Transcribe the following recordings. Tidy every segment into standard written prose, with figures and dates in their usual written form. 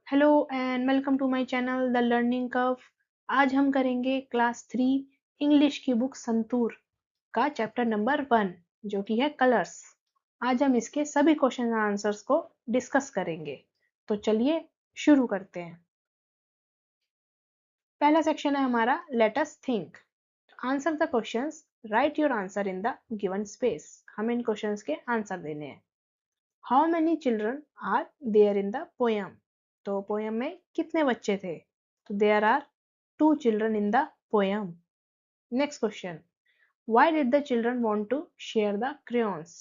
Hello and welcome to my channel the learning curve. आज हम करेंगे क्लास 3 इंग्लिश की बुक संतूर का चैप्टर नंबर 1 जो कि है कलर्स। आज हम इसके सभी क्वेश्चन एंड आंसर्स को डिस्कस करेंगे। तो चलिए शुरू करते हैं। पहला सेक्शन है हमारा let us think. Answer the questions, write your answer in the given space. हमें इन क्वेश्चंस के आंसर देने हैं। How many children are there in the poem. तो पोयम में कितने बच्चे थे? तो there are 2 children in the poem. Next question, why did the children want to share the crayons।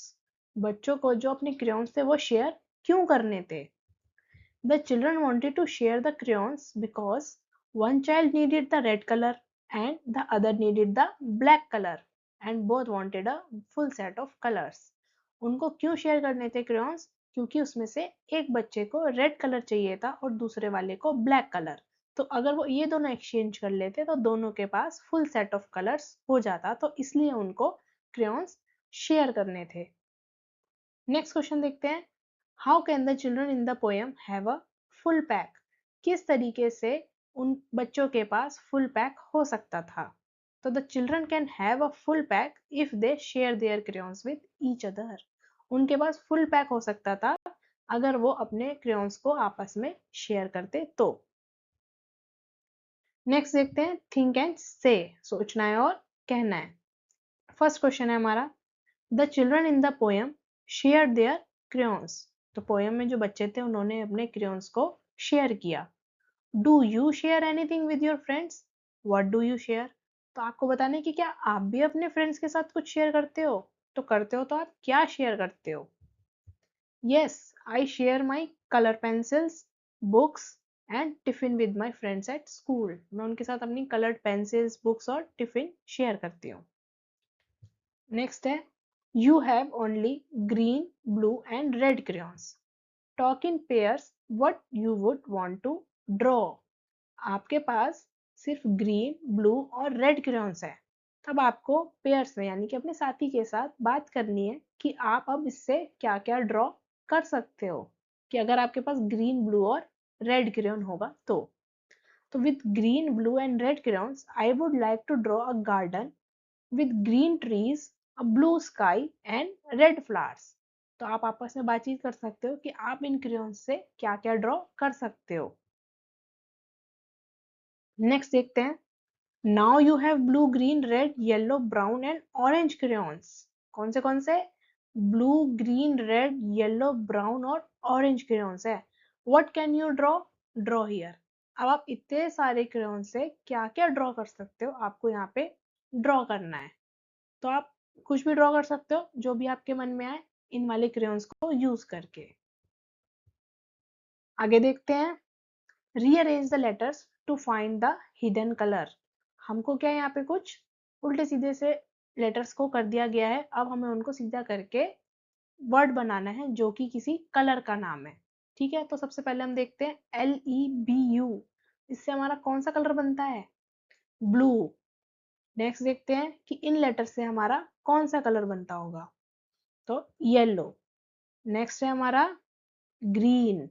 बच्चों को जो अपने crayons थे वो शेयर क्यों करने थे? The children wanted to share the crayons because one child needed the red color and the other needed the black color and both wanted a full set of colors. उनको क्यों share करने थे crayons? क्योंकि उसमें से एक बच्चे को रेड कलर चाहिए था और दूसरे वाले को ब्लैक कलर। तो अगर वो ये दोनों एक्सचेंज कर लेते तो दोनों के पास फुल सेट ऑफ कलर्स हो जाता, तो इसलिए उनको crayons शेयर करने थे। नेक्स्ट क्वेश्चन देखते हैं। How can the children in the poem have a full pack. किस तरीके से उन बच्चों के पास फुल पैक हो सकता था? तो the children can have a full pack if they share their crayons with each other. उनके पास फुल पैक हो सकता था अगर वो अपने क्रेयॉन्स को आपस में शेयर करते तो। नेक्स्ट देखते हैं थिंक एंड से। सोचना है और कहना है। फर्स्ट क्वेश्चन है हमारा, the children in the poem share their crayons। तो पोएम में जो बच्चे थे उन्होंने अपने crayons को शेयर किया। Do you share anything with your friends. What do you share. तो आपको बताने कि क्या आप भी अपने फ्रेंड्स के साथ कुछ शेयर करते हो? तो करते हो तो आप क्या शेयर करते हो? Yes, I share my colour pencils, books and tiffin with my friends at school. मैं उनके साथ अपनी कलर्ड पेंसिल्स, बुक्स और टिफिन शेयर करती हूँ। नेक्स्ट है, you have only green, blue and red crayons. Talk in pairs what you would want to draw. आपके पास सिर्फ ग्रीन, ब्लू और रेड crayons है। तब आपको पेयर्स में यानी कि अपने साथी के साथ बात करनी है कि आप अब इससे क्या क्या ड्रॉ कर सकते हो, कि अगर आपके पास ग्रीन, ब्लू और रेड crayon होगा तो। तो with green, blue and red crayons, I would like to draw a garden with green trees, a blue sky and red flowers. तो आप आपस में बातचीत कर सकते हो कि आप इन क्रेयॉन्स से क्या-क्या ड्रॉ कर सकते हो। नेक्स्ट देखते हैं। Now you have blue, green, red, yellow, brown and orange crayons. कौन से? Blue, green, red, yellow, brown और ऑरेंज क्रेयॉन्स है। What can you draw? Draw here. अब आप इतने सारे क्रेयॉन से क्या-क्या ड्रॉ कर सकते हो, आपको यहाँ पे ड्रॉ करना है। तो आप कुछ भी ड्रॉ कर सकते हो जो भी आपके मन में आए इन वाले क्रेयॉन्स को यूज करके। आगे देखते हैं। Rearrange the letters to find the hidden colour. हमको क्या है, यहाँ पे कुछ उल्टे सीधे से लेटर्स को कर दिया गया है। अब हमें उनको सीधा करके वर्ड बनाना है जो कि किसी कलर का नाम है। ठीक है, तो सबसे पहले हम देखते हैं LEBU। इससे हमारा कौन सा कलर बनता है? ब्लू। नेक्स्ट देखते हैं कि इन लेटर से हमारा कौन सा कलर बनता होगा? तो येलो। नेक्स्ट है हमारा ग्रीन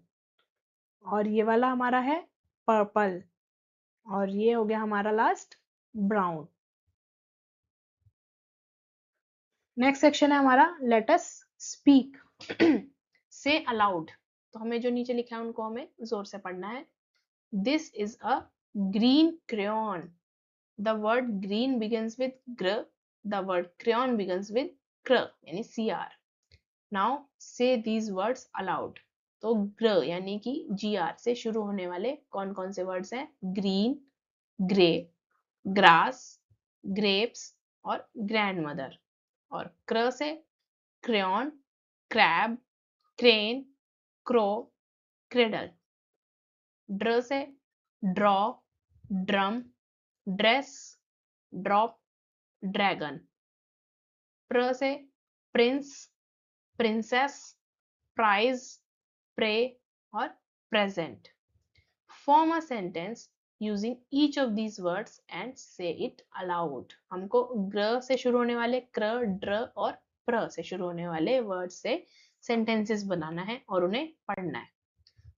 और ये वाला हमारा है पर्पल और ये हो गया हमारा लास्ट ब्राउन। नेक्स्ट सेक्शन है हमारा लेट अस स्पीक। से अलाउड। तो हमें जो नीचे लिखा है उनको हमें जोर से पढ़ना है। This is a green crayon. The word green begins with ग्र, the word crayon begins with क्र यानी CR। Now say these words aloud. तो ग्र यानी कि GR से शुरू होने वाले कौन कौन से वर्ड्स हैं? ग्रीन, ग्रे, ग्रास, ग्रेप्स और ग्रैंडमदर। और क्र से crayon, crab, crane, crow, cradle. ड्र से draw, drum, dress, drop, dragon. प्र से प्रिंस, प्रिंसेस, प्राइज, प्रे और present. Form a sentence using each of these words and say it aloud. हमको ग्र से शुरू होने वाले क्र, ड्र और प्र से शुरू होने वाले वर्ड से सेंटेंसेस बनाना है और उन्हें पढ़ना है।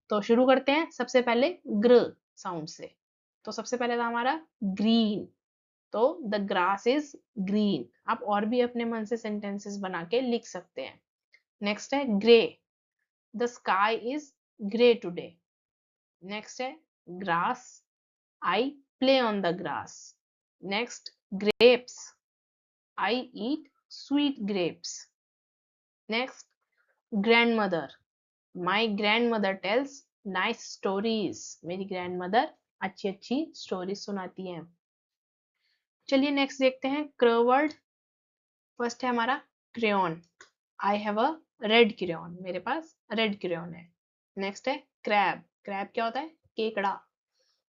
तो शुरू करते हैं सबसे पहले ग्र साउंड से। तो सबसे पहले था हमारा ग्रीन, तो द ग्रास इज ग्रीन। आप और भी अपने मन से सेंटेंसेस बना के लिख सकते हैं। नेक्स्ट है grey, the sky is grey today. Next है grass, I play on the grass. Next grapes, I eat sweet grapes. Next, grandmother, my grandmother tells nice stories. मेरी grandmother अच्छी अच्छी stories सुनाती हैं। चलिए नेक्स्ट देखते हैं क्र वर्ड। फर्स्ट है हमारा crayon, I have a red crayon, मेरे पास रेड क्रेयॉन है। नेक्स्ट है क्रैब, क्रैब क्या होता है? केकड़ा।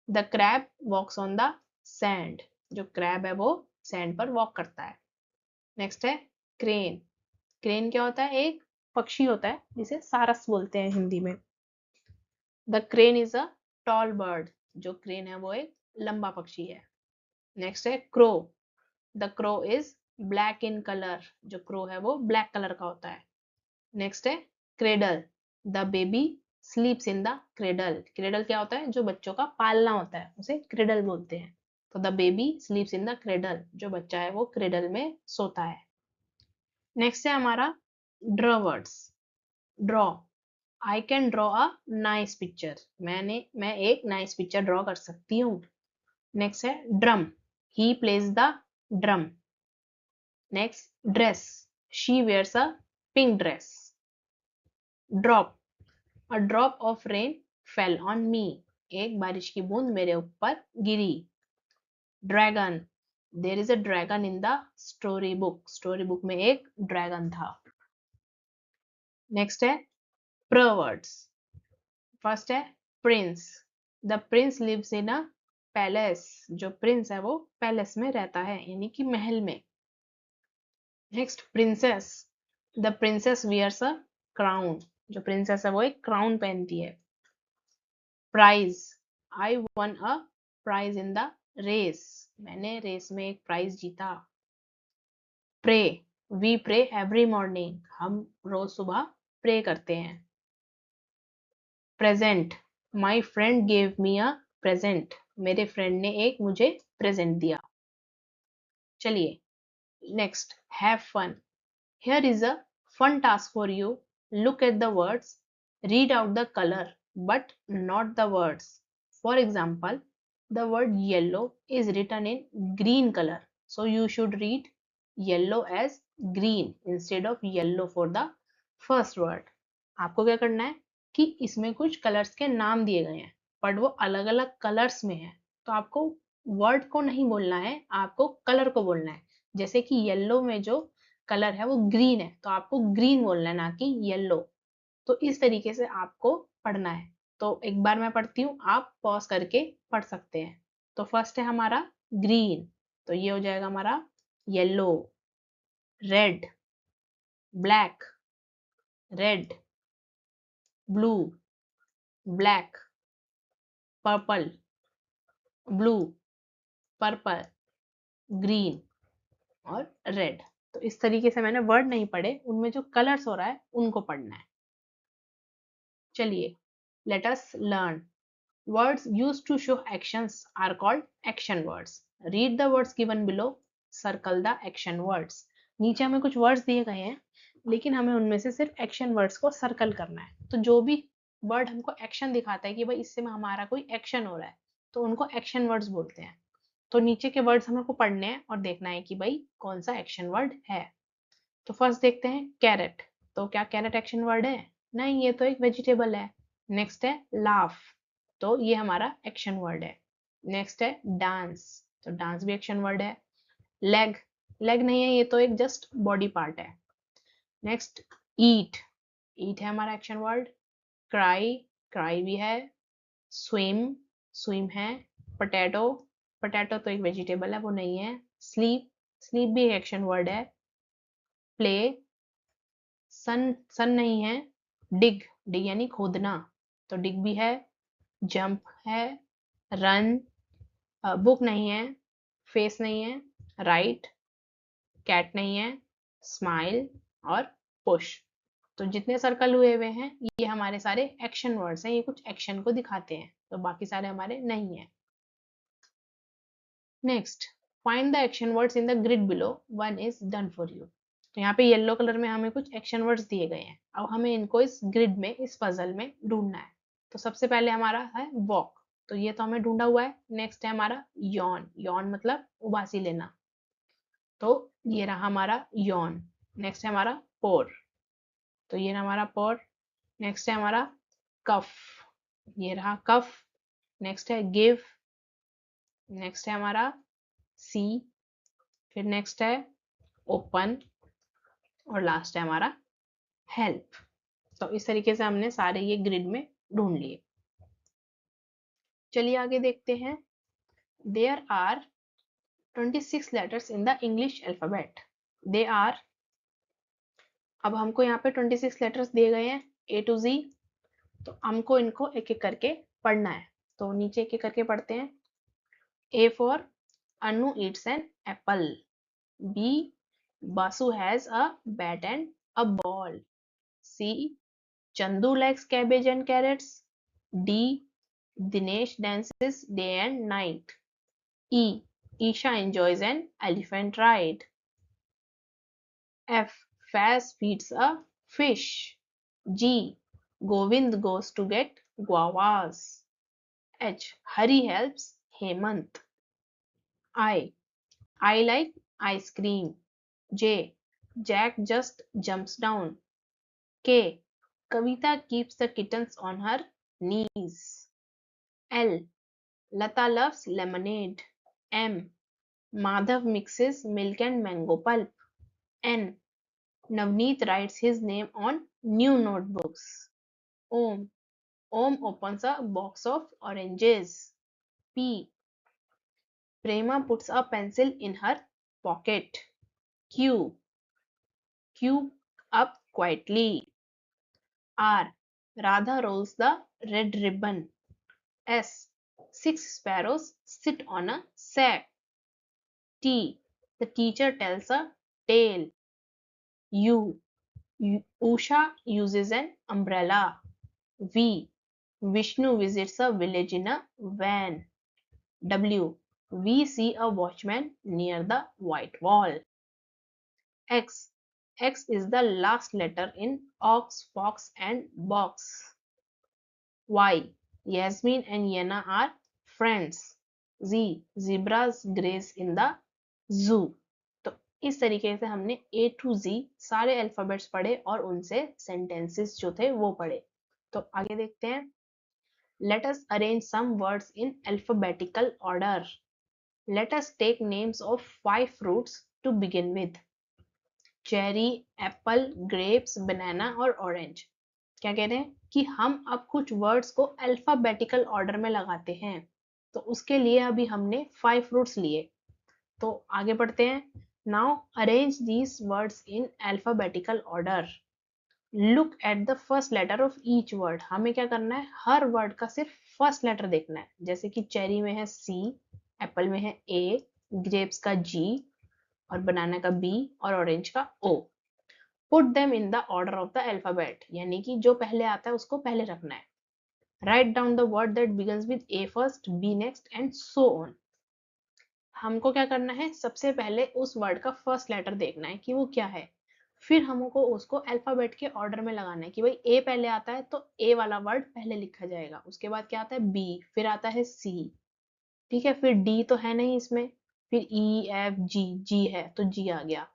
The crab walks on the sand, जो क्रैब है वो सैंड पर वॉक करता है। नेक्स्ट है क्रेन, क्रेन क्या होता है? एक पक्षी होता है जिसे सारस बोलते हैं हिंदी में। The crane is a tall bird, जो क्रेन है वो एक लंबा पक्षी है। नेक्स्ट है crow, the crow is black in colour, जो क्रो है वो ब्लैक कलर का होता है। नेक्स्ट है cradle, the baby स्लीप्स in the cradle, cradle क्या होता है? जो बच्चों का पालना होता है उसे क्रेडल बोलते हैं। तो the baby स्लीप्स in the cradle, जो बच्चा है वो क्रेडल में सोता है। नेक्स्ट है हमारा draw words. Draw, I can draw a nice picture, मैं एक नाइस पिक्चर ड्रॉ कर सकती हूँ। नेक्स्ट है drum, he plays the drum. Next dress, she wears a pink dress. Drop, a drop of rain fell on me, एक बारिश की बूंद मेरे ऊपर गिरी। Dragon, there is a dragon in the story book, story book में एक ड्रैगन था। नेक्स्ट है प्रोवर्ब्स। फर्स्ट है prince, the prince lives in a palace, जो प्रिंस है वो पैलेस में रहता है यानी कि महल में। Next princess, the princess wears a crown, जो प्रिंसेस है वो एक क्राउन पहनती है। Prize, I won a prize in the race, मैंने रेस में एक प्राइज जीता। Pray, we pray every morning, हम रोज सुबह प्रे करते हैं। Present, my friend gave me a present, मेरे फ्रेंड ने एक मुझे प्रेजेंट दिया। चलिए next have fun, here is a fun task for you, look at the words, read out the colour but not the words. For example, the word yellow is written in green color, so you should read yellow as green instead of yellow for the first word. आपको क्या करना है कि इसमें कुछ colours के नाम दिए गए हैं बट वो अलग अलग कलर्स में है, तो आपको वर्ड को नहीं बोलना है, आपको कलर को बोलना है। जैसे कि येलो में जो कलर है वो ग्रीन है, तो आपको ग्रीन बोलना है ना कि येलो। तो इस तरीके से आपको पढ़ना है। तो एक बार मैं पढ़ती हूँ, आप पॉज करके पढ़ सकते हैं। तो फर्स्ट है हमारा ग्रीन, तो ये हो जाएगा हमारा yellow. Red, black, red, blue, black, purple, blue, purple, green और रेड। तो इस तरीके से मैंने वर्ड नहीं पढ़े, उनमें जो कलर्स हो रहा है उनको पढ़ना है। चलिए let us learn. Words used to show actions are called action words. Read the words given below. Circle the action words. नीचे हमें कुछ वर्ड्स दिए गए हैं, लेकिन हमें उनमें से सिर्फ एक्शन वर्ड्स को सर्कल करना है। तो जो भी वर्ड हमको एक्शन दिखाता है कि भाई इससे में हमारा कोई एक्शन हो रहा है, तो उनको एक्शन वर्ड्स बोलते हैं। तो नीचे के वर्ड्स हमको पढ़ने हैं और देखना है कि भाई कौन सा एक्शन वर्ड है। तो फर्स्ट देखते हैं कैरेट। तो क्या कैरेट एक्शन वर्ड है? नहीं, ये तो एक वेजिटेबल है। नेक्स्ट है लाफ, तो ये हमारा एक्शन वर्ड है। नेक्स्ट है डांस, तो डांस भी एक्शन वर्ड है। लेग, लेग नहीं है, ये तो एक जस्ट बॉडी पार्ट है। नेक्स्ट ईट, ईट है हमारा एक्शन वर्ड। क्राई, क्राई भी है। स्विम, स्विम है। पोटैटो, पोटैटो तो एक वेजिटेबल है, वो नहीं है। स्लीप, स्लीप भी एक एक्शन वर्ड है। प्ले, सन, सन नहीं है। डिग, डिग यानी खोदना, तो डिग भी है। जंप है। रन, बुक नहीं है। फेस नहीं है। राइट, कैट नहीं है। स्माइल और पुश। तो जितने सर्कल हुए हुए हैं ये हमारे सारे एक्शन वर्ड्स हैं, ये कुछ एक्शन को दिखाते हैं, तो बाकी सारे हमारे नहीं है। Next, find the action words in the grid below, one is done for you. तो यहाँ पे येलो कलर में हमें कुछ एक्शन वर्ड्स दिए गए हैं, अब हमें इनको इस ग्रिड में, इस पजल में ढूंढना है। तो सबसे पहले हमारा है वॉक, तो ये तो हमें ढूंढा हुआ है। नेक्स्ट है हमारा यॉन, यॉन मतलब उबासी लेना, तो ये रहा हमारा यॉन। नेक्स्ट है हमारा पोर, तो ये रहा हमारा पोर। नेक्स्ट है हमारा कफ, ये रहा कफ। नेक्स्ट है गिव, नेक्स्ट है हमारा सी, फिर नेक्स्ट है ओपन, और लास्ट है हमारा हेल्प। तो इस तरीके से हमने सारे ये ग्रिड में ढूंढ लिए। चलिए आगे देखते हैं। There are 26 letters in the English alphabet. They are, अब हमको यहाँ पे 26 लेटर्स दिए गए हैं A to Z, तो हमको इनको एक एक करके पढ़ना है। तो नीचे एक एक करके पढ़ते हैं। A for Anu eats an apple. B, Basu has a bat and a ball. C, Chandu likes cabbage and carrots. D, Dinesh dances day and night. E, Isha enjoys an elephant ride. F, Faz feeds a fish. G, Govind goes to get guavas. H, Hari helps Hemant. I like ice cream. J, Jack just jumps down. K, Kavita keeps the kittens on her knees. L, Lata loves lemonade. M, Madhav mixes milk and mango pulp. N, Navneet writes his name on new notebooks. Om, Om opens a box of oranges. P, Prema puts a pencil in her pocket. Q, Q up quietly. R, Radha rolls the red ribbon. S, 6 sparrows sit on a sack. T, the teacher tells a tale. U, Usha uses an umbrella. V, Vishnu visits a village in a van. W, we see a watchman near the white wall. X, X is the last letter in ox, fox and box. Y, Yasmin and Yena are friends. Z, zebras graze in the zoo. तो इस तरीके से हमने A to Z सारे alphabets पढ़े और उनसे sentences जो थे वो पढ़े। तो आगे देखते हैं। Let us arrange some words in alphabetical order. Let us take names of 5 fruits to begin with. Cherry, apple, grapes, banana और ऑरेंज। क्या कह रहे हैं कि हम अब कुछ वर्ड्स को अल्फाबेटिकल ऑर्डर में लगाते हैं। तो उसके लिए अभी हमने 5 फ्रूट्स लिए। तो आगे बढ़ते हैं। Now arrange these words in alphabetical order. Look at the first letter of each word. हमें क्या करना है, हर वर्ड का सिर्फ फर्स्ट लेटर देखना है। जैसे कि चेरी में है C, एप्पल में है A, ग्रेप्स का G, और बनाना का B और ऑरेंज का O। Put them in the order of the alphabet, यानी कि जो पहले आता है उसको पहले रखना है। Write down the word that begins with A first, B next and so on. हमको क्या करना है, सबसे पहले उस वर्ड का फर्स्ट लेटर देखना है कि वो क्या है, फिर हमको उसको अल्फाबेट के ऑर्डर में लगाना है कि भाई A पहले आता है तो A वाला वर्ड पहले लिखा जाएगा, उसके बाद क्या आता है B, फिर आता है C, ठीक है, फिर D तो है नहीं इसमें, फिर E F G, G है तो G आ गया,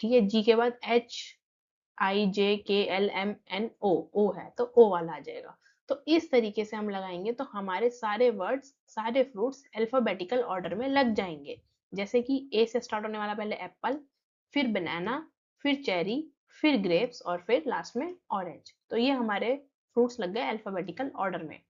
ठीक है, G के बाद H I J K L M N O, O है तो O वाला आ जाएगा। तो इस तरीके से हम लगाएंगे तो हमारे सारे वर्ड्स, सारे फ्रूट्स अल्फाबेटिकल ऑर्डर में लग जाएंगे। जैसे कि A से स्टार्ट होने वाला पहले एप्पल, फिर बनाना, फिर चेरी, फिर ग्रेप्स और फिर लास्ट में ऑरेंज। तो ये हमारे फ्रूट्स लग गए अल्फाबेटिकल ऑर्डर में।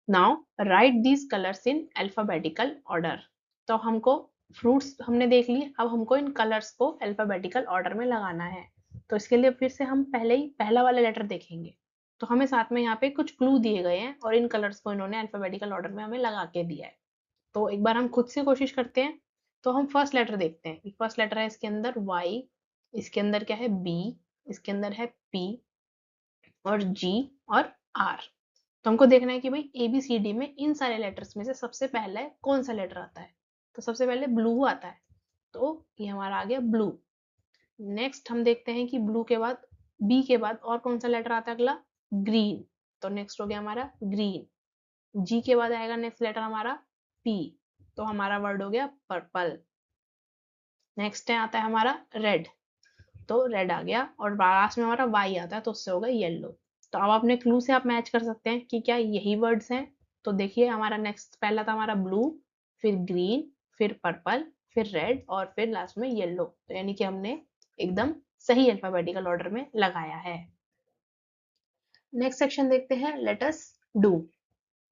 Now right these colours in alphabetical order. तो हमको फ्रूट्स हमने देख लिए, अब हमको इन कलर्स को अल्फाबेटिकल ऑर्डर में लगाना है। तो इसके लिए फिर से हम पहले ही पहला वाला लेटर देखेंगे। तो हमें साथ में यहाँ पे कुछ क्लू दिए गए हैं और इन कलर्स को इन्होंने अल्फाबेटिकल ऑर्डर में हमें लगा के दिया है। तो एक बार हम खुद से कोशिश करते हैं। तो हम फर्स्ट लेटर देखते हैं। फर्स्ट लेटर है इसके अंदर Y, इसके अंदर क्या है B, इसके अंदर है P और G और R। तो हमको देखना है कि भाई ABCD में इन सारे लेटर्स में से सबसे पहले कौन सा लेटर आता है। तो सबसे पहले ब्लू आता है, तो ये हमारा आ गया ब्लू। नेक्स्ट हम देखते हैं कि ब्लू के बाद B के बाद और कौन सा लेटर आता है अगला, ग्रीन। तो नेक्स्ट हो गया हमारा ग्रीन। G के बाद आएगा नेक्स्ट लेटर हमारा P, तो हमारा वर्ड हो गया पर्पल। नेक्स्ट आता है हमारा रेड, तो रेड आ गया। और लास्ट में हमारा Y आता है, तो उससे होगा येलो। तो अब अपने क्लू से आप मैच कर सकते हैं कि क्या यही वर्ड्स हैं। तो देखिए हमारा नेक्स्ट पहला था हमारा ब्लू, फिर ग्रीन, फिर पर्पल, फिर रेड और फिर लास्ट में येलो। तो यानी कि हमने एकदम सही अल्फाबेटिकल ऑर्डर में लगाया है। नेक्स्ट सेक्शन देखते हैं, let us do.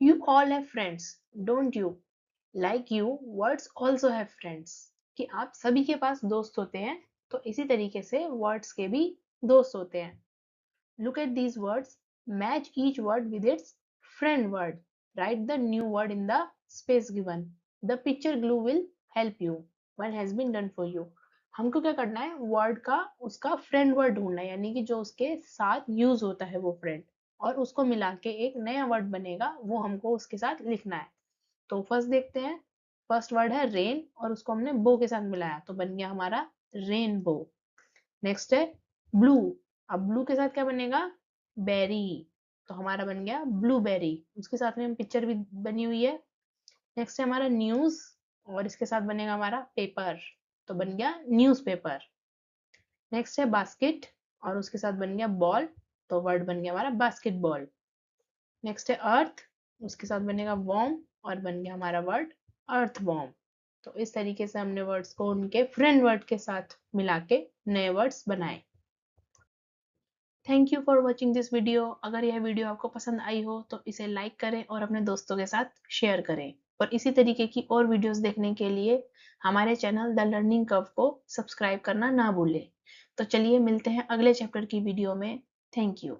You all have friends, don't you? Like you words also have friends. कि आप सभी के पास दोस्त होते हैं, तो इसी तरीके से वर्ड्स के भी दोस्त होते हैं। Look at these words, match each word with its friend word, write the new word in the space given, the picture clue will help you, one has been done for you. हमको क्या करना है, word का उसका friend word ढूंढना है, यानी कि जो उसके साथ यूज होता है वो फ्रेंड, और उसको मिला के एक नया वर्ड बनेगा, वो हमको उसके साथ लिखना है। तो फर्स्ट देखते हैं, फर्स्ट वर्ड है रेन और उसको हमने बो के साथ मिलाया, तो बन गया हमारा रेनबो। नेक्स्ट है ब्लू, अब ब्लू के साथ क्या बनेगा, बेरी, तो हमारा बन गया ब्लूबेरी। उसके साथ में हम पिक्चर भी बनी हुई है। नेक्स्ट है हमारा न्यूज और इसके साथ बनेगा हमारा पेपर, तो बन गया न्यूज पेपर। नेक्स्ट है बास्केट और उसके साथ बन गया बॉल, तो वर्ड बन गया हमारा बास्केटबॉल। नेक्स्ट है अर्थ, उसके साथ बनेगा वॉर्म और बन गया हमारा वर्ड अर्थ वॉर्म। तो इस तरीके से हमने वर्ड्स को उनके फ्रेंड वर्ड के साथ मिला के नए वर्ड्स बनाए। Thank you for watching this video. अगर यह वीडियो आपको पसंद आई हो तो इसे लाइक करें और अपने दोस्तों के साथ शेयर करें। और इसी तरीके की और वीडियोस देखने के लिए हमारे चैनल द लर्निंग कर्व को सब्सक्राइब करना ना भूलें। तो चलिए मिलते हैं अगले चैप्टर की वीडियो में। Thank you.